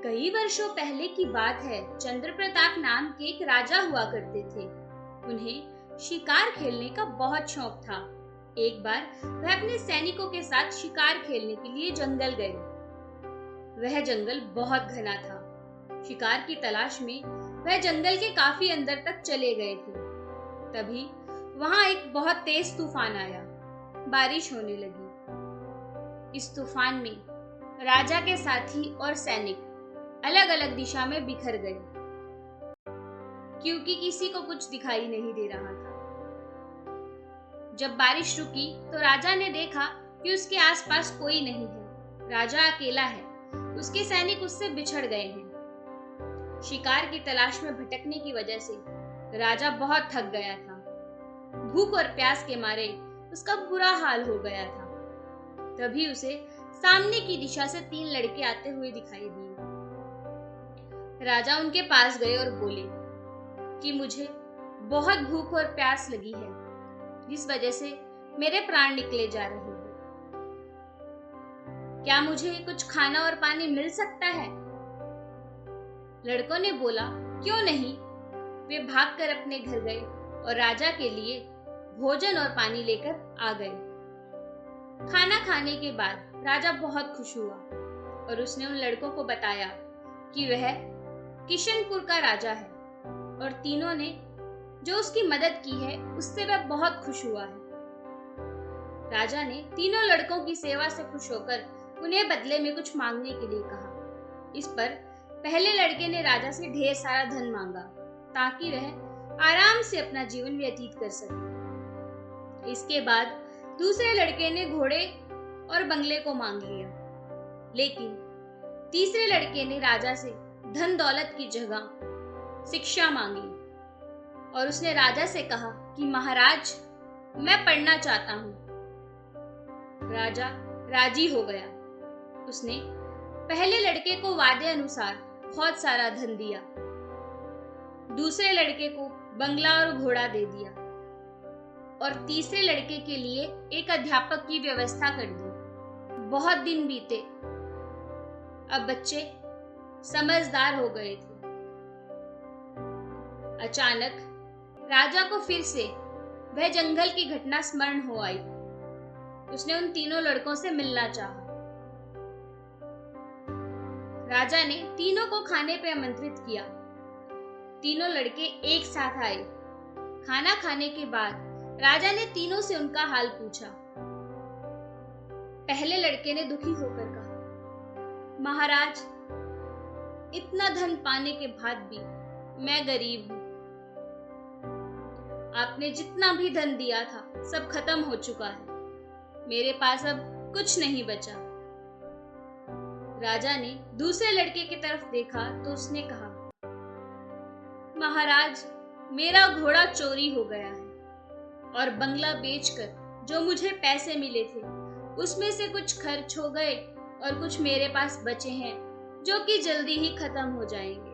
कई वर्षों पहले की बात है। चंद्र प्रताप नाम के एक राजा हुआ करते थे। उन्हें शिकार खेलने का बहुत शौक था। एक बार वह अपने सैनिकों के साथ शिकार खेलने के लिए जंगल गए। वह जंगल बहुत घना था। शिकार की तलाश में वह जंगल के काफी अंदर तक चले गए थे। तभी वहां एक बहुत तेज तूफान आया। बारिश होने लगी। इस तूफान में राजा के साथी और सैनिक अलग अलग दिशा में बिखर गए, क्योंकि किसी को कुछ दिखाई नहीं दे रहा था। जब बारिश रुकी तो राजा ने देखा कि उसके आसपास कोई नहीं है। राजा अकेला है। उसके सैनिक उससे बिछड़ गए हैं। शिकार की तलाश में भटकने की वजह से राजा बहुत थक गया था। भूख और प्यास के मारे उसका बुरा हाल हो गया था। तभी उसे सामने की दिशा से 3 लड़के आते हुए दिखाई दिए। राजा उनके पास गए और बोले कि मुझे बहुत भूख और प्यास लगी है, जिस वजह से मेरे प्राण निकले जा रहे हैं। क्या मुझे कुछ खाना और पानी मिल सकता है? लड़कों ने बोला, क्यों नहीं। वे भागकर अपने घर गए और राजा के लिए भोजन और पानी लेकर आ गए। खाना खाने के बाद राजा बहुत खुश हुआ और उसने उन लड़कों को बताया कि वह किशनपुर का राजा है और तीनों ने जो उसकी मदद की है उससे वह बहुत खुश हुआ है। राजा ने तीनों लड़कों की सेवा से खुश होकर उन्हें बदले में कुछ मांगने के लिए कहा। इस पर पहले लड़के ने राजा से ढेर सारा धन मांगा ताकि वह आराम से अपना जीवन व्यतीत कर सके। इसके बाद दूसरे लड़के ने घोड़े और बंगले को मांग लिया, लेकिन तीसरे लड़के ने राजा से धन दौलत की जगह शिक्षा मांगी और उसने राजा से कहा कि महाराज, मैं पढ़ना चाहता हूं। राजा राजी हो गया। उसने पहले लड़के को वादे अनुसार बहुत सारा धन दिया। दूसरे लड़के को बंगला और घोड़ा दे दिया और तीसरे लड़के के लिए एक अध्यापक की व्यवस्था कर दी। बहुत दिन बीते। अब बच्चे समझदार हो गए थे। अचानक राजा को फिर से वह जंगल की घटना स्मरण हो आई। उसने उन तीनों लड़कों से मिलना चाहा। राजा ने तीनों को खाने पे आमंत्रित किया। तीनों लड़के एक साथ आए। खाना खाने के बाद राजा ने तीनों से उनका हाल पूछा। पहले लड़के ने दुखी होकर कहा, महाराज, इतना धन पाने के बाद भी मैं गरीब हूं। आपने जितना भी धन दिया था सब खत्म हो चुका है। मेरे पास अब कुछ नहीं बचा। राजा ने दूसरे लड़के की तरफ देखा तो उसने कहा, महाराज, मेरा घोड़ा चोरी हो गया है और बंगला बेचकर जो मुझे पैसे मिले थे उसमें से कुछ खर्च हो गए और कुछ मेरे पास बचे हैं जो कि जल्दी ही खत्म हो जाएंगे।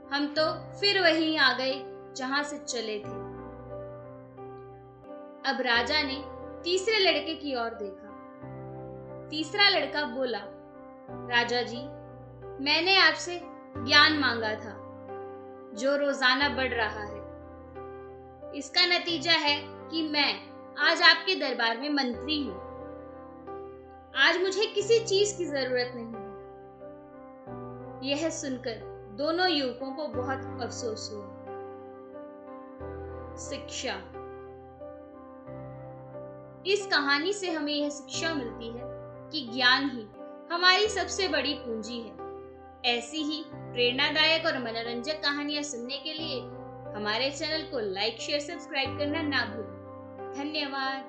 हम तो फिर वहीं आ गए जहां से चले थे। अब राजा ने तीसरे लड़के की ओर देखा। तीसरा लड़का बोला, राजा जी, मैंने आपसे ज्ञान मांगा था जो रोजाना बढ़ रहा है। इसका नतीजा है कि मैं आज आपके दरबार में मंत्री हूं। आज मुझे किसी चीज की जरूरत नहीं है। यह सुनकर दोनों युवकों को बहुत अफसोस हुआ। शिक्षा। इस कहानी से हमें यह शिक्षा मिलती है कि ज्ञान ही हमारी सबसे बड़ी पूंजी है। ऐसी ही प्रेरणादायक और मनोरंजक कहानियां सुनने के लिए हमारे चैनल को लाइक, शेयर, सब्सक्राइब करना ना भूलें। धन्यवाद।